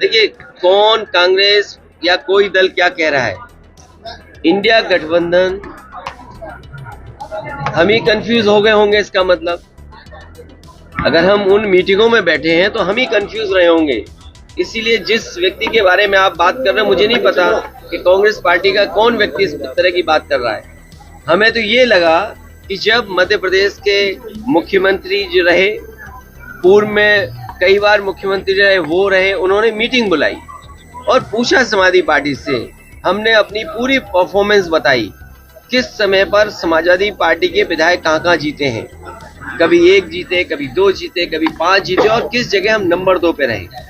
देखिए, कौन कांग्रेस या कोई दल क्या कह रहा है, इंडिया गठबंधन, हम ही कंफ्यूज हो गए होंगे। इसका मतलब अगर हम उन मीटिंगों में बैठे हैं तो हम ही कंफ्यूज रहे होंगे। इसीलिए जिस व्यक्ति के बारे में आप बात कर रहे हैं, मुझे नहीं पता कि कांग्रेस पार्टी का कौन व्यक्ति इस तरह की बात कर रहा है। हमें तो ये लगा कि जब मध्य प्रदेश के मुख्यमंत्री जो रहे, पूर्व में कई बार मुख्यमंत्री रहे, वो रहे, उन्होंने मीटिंग बुलाई और पूछा समाजवादी पार्टी से। हमने अपनी पूरी परफॉर्मेंस बताई, किस समय पर समाजवादी पार्टी के विधायक कहाँ जीते हैं, कभी 1 जीते, कभी 2 जीते, कभी 5 जीते, और किस जगह हम नंबर 2 पे रहे।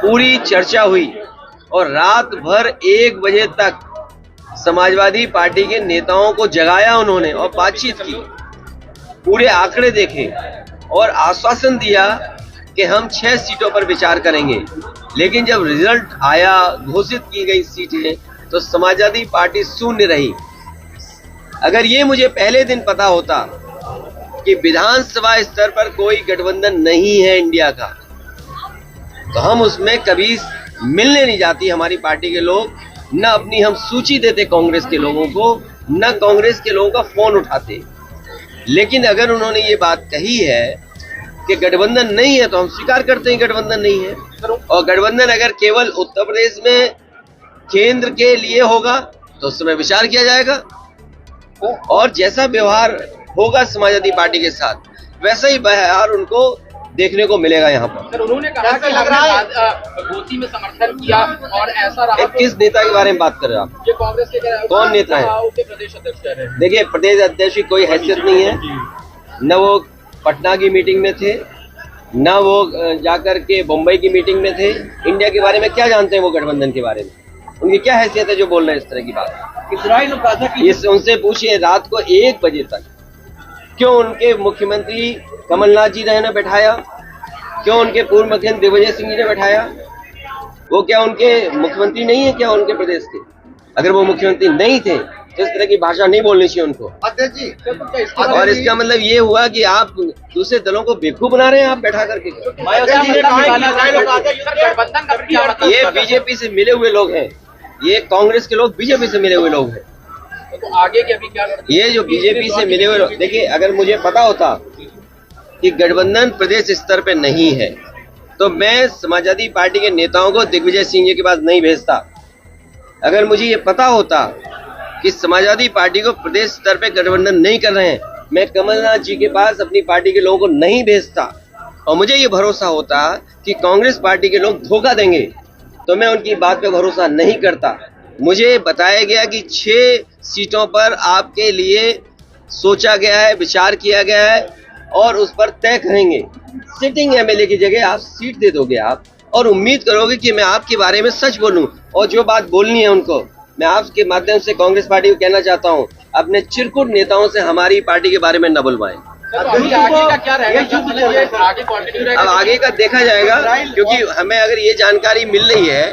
पूरी चर्चा हुई और रात भर 1 बजे तक समाजवादी पार्टी के नेताओं को जगाया उन्होंने और बातचीत की, पूरे आंकड़े देखे और आश्वासन दिया कि हम 6 सीटों पर विचार करेंगे। लेकिन जब रिजल्ट आया, घोषित की गई सीटें, तो समाजवादी पार्टी शून्य रही। अगर ये मुझे पहले दिन पता होता कि विधानसभा स्तर पर कोई गठबंधन नहीं है इंडिया का, तो हम उसमें कभी मिलने नहीं जाती हमारी पार्टी के लोग, न अपनी हम सूची देते कांग्रेस के लोगों को, न कांग्रेस के लोगों का फोन उठाते। लेकिन अगर उन्होंने ये बात कही है कि गठबंधन नहीं है, तो हम स्वीकार करते हैं गठबंधन नहीं है। और गठबंधन अगर केवल उत्तर प्रदेश में केंद्र के लिए होगा तो उस समय विचार किया जाएगा, और जैसा व्यवहार होगा समाजवादी पार्टी के साथ, वैसा ही व्यवहार उनको देखने को मिलेगा यहाँ पर। सर, उन्होंने कहा कि हमने गोदी में समर्थन किया और ऐसा रहा। किस नेता के बारे में बात कर रहे हो आप? ये कांग्रेस के कौन नेता है? उसके प्रदेश अध्यक्ष कह रहे हैं। देखिए, प्रदेश अध्यक्ष की कोई हैसियत नहीं है, न वो पटना की मीटिंग में थे, न वो जाकर के मुंबई की मीटिंग में थे। इंडिया के बारे में क्या जानते हैं वो गठबंधन के बारे में? उनकी क्या हैसियत है जो बोल रहे हैं इस तरह की बात? इस उनसे पूछिए, रात को 1 बजे तक क्यों उनके मुख्यमंत्री कमलनाथ जी ने बैठाया, क्यों उनके पूर्व मुख्यमंत्री दिग्विजय सिंह जी ने बैठाया? वो क्या उनके मुख्यमंत्री नहीं है क्या उनके प्रदेश के? अगर वो मुख्यमंत्री नहीं थे तो इस तरह की भाषा नहीं बोलनी चाहिए उनको। और इसका मतलब ये हुआ कि आप दूसरे दलों को बेवकूफ बना रहे हैं आप बैठा करके। ये बीजेपी से मिले हुए लोग हैं, ये कांग्रेस के लोग बीजेपी से मिले हुए लोग हैं। तो आगे के अभी क्या? ये जो बीजेपी से मिले हुए लोग, देखिए, अगर मुझे पता होता कि गठबंधन प्रदेश स्तर पे नहीं है तो मैं समाजवादी पार्टी के नेताओं को दिग्विजय सिंह जी के पास नहीं भेजता। अगर मुझे ये पता होता कि समाजवादी पार्टी को प्रदेश स्तर पे गठबंधन नहीं कर रहे हैं, मैं कमलनाथ जी के पास अपनी पार्टी के लोगों को नहीं भेजता। और मुझे ये भरोसा होता कि कांग्रेस पार्टी के लोग धोखा देंगे, तो मैं उनकी बात पे भरोसा नहीं करता। मुझे बताया गया कि 6 सीटों पर आपके लिए सोचा गया है, विचार किया गया है और उस पर तय करेंगे। सिटिंग एमएलए की जगह आप सीट दे दोगे आप, और उम्मीद करोगे कि मैं आपके बारे में सच बोलूं, और जो बात बोलनी है उनको मैं आपके माध्यम से कांग्रेस पार्टी को कहना चाहता हूं, अपने चिरकुट नेताओं से हमारी पार्टी के बारे में न बुलवाएं। आगे का क्या रहेगा? अब आगे का देखा जाएगा, क्योंकि हमें अगर ये जानकारी मिल रही है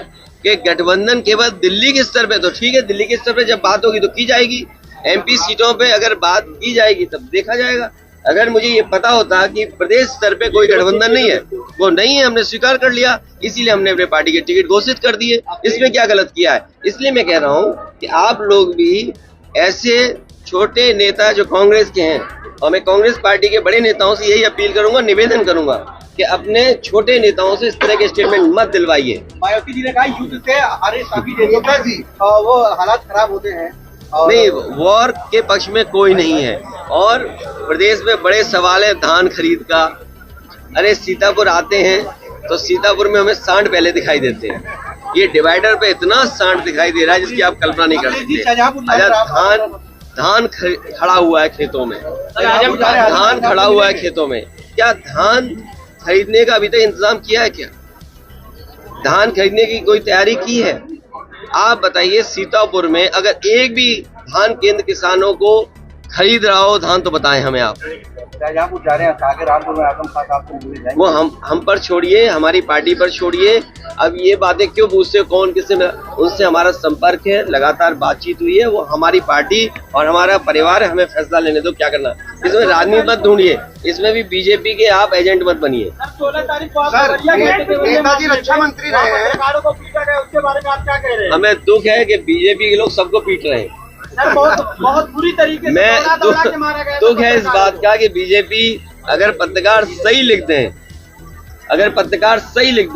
कि गठबंधन केवल दिल्ली के स्तर पे, तो ठीक है, दिल्ली के स्तर पे जब बात होगी तो की जाएगी। एमपी सीटों पे अगर बात की जाएगी तब देखा जाएगा। अगर मुझे ये पता होता कि प्रदेश स्तर पे कोई गठबंधन नहीं है, वो नहीं है, हमने स्वीकार कर लिया, इसीलिए हमने अपने पार्टी के टिकट घोषित कर दिए। इसमें क्या गलत किया है? इसलिए मैं कह रहा हूँ कि आप लोग भी ऐसे छोटे नेता जो कांग्रेस के हैं, और मैं कांग्रेस पार्टी के बड़े नेताओं से यही अपील करूंगा, निवेदन करूंगा कि अपने छोटे नेताओं से इस तरह के स्टेटमेंट मत दिलवाइए। मायावती जी ने कहा युद्ध से हमारे सभी वो हालात खराब होते हैं। नहीं, वॉर के पक्ष में कोई नहीं है, और प्रदेश में बड़े सवाल है धान खरीद का। अरे सीतापुर आते हैं तो सीतापुर में हमें सांड पहले दिखाई देते हैं, ये डिवाइडर पे इतना सांड दिखाई दे रहा है जिसकी आप कल्पना नहीं कर सकते। धान खड़ा हुआ है खेतों में, धान खड़ा हुआ है खेतों में, क्या धान खरीदने का अभी तक इंतजाम किया है? क्या धान खरीदने की कोई तैयारी की है? आप बताइए, सीतापुर में अगर एक भी धान केंद्र किसानों को खरीद रहा हो धान, तो बताएं हमें आप। शाहजहांपुर जा रहे हैं, आगे रामपुर में आजम खान साहब को मिलने जाएंगे। वो हम पर छोड़िए, हमारी पार्टी पर छोड़िए। अब ये बातें क्यों पूछते, कौन किससे उनसे हमारा संपर्क है, लगातार बातचीत हुई है। वो हमारी पार्टी और हमारा परिवार है, हमें फैसला लेने दो क्या करना। इसमें राजनीति मत ढूंढिए, इसमें भी बीजेपी के आप एजेंट मत बनिए। 16 तारीख को नेताजी रक्षा मंत्री रहे हैं, को पीटा गया, उसके बारे में आप क्या कह रहे हैं? हमें दुख है कि बीजेपी के लोग सबको पीट रहे हैं। सर बहुत बुरी तरीके से मैं दुख है इस बात का कि बीजेपी अगर पत्रकार सही लिखते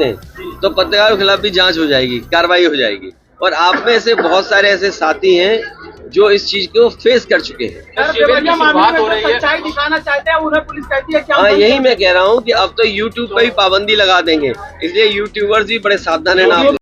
हैं, तो पत्रकारों के खिलाफ भी जांच हो जाएगी, कार्रवाई हो जाएगी। और आप में से बहुत सारे ऐसे साथी हैं जो इस चीज को फेस कर चुके हैं। शुरुआत हो रही है, सच्चाई दिखाना चाहते हैं, उन्हें पुलिस कहती है क्या? हाँ, यही मैं कह रहा हूँ कि अब तो यूट्यूब पे भी पाबंदी लगा देंगे, इसलिए यूट्यूबर्स भी बड़े सावधान रहना।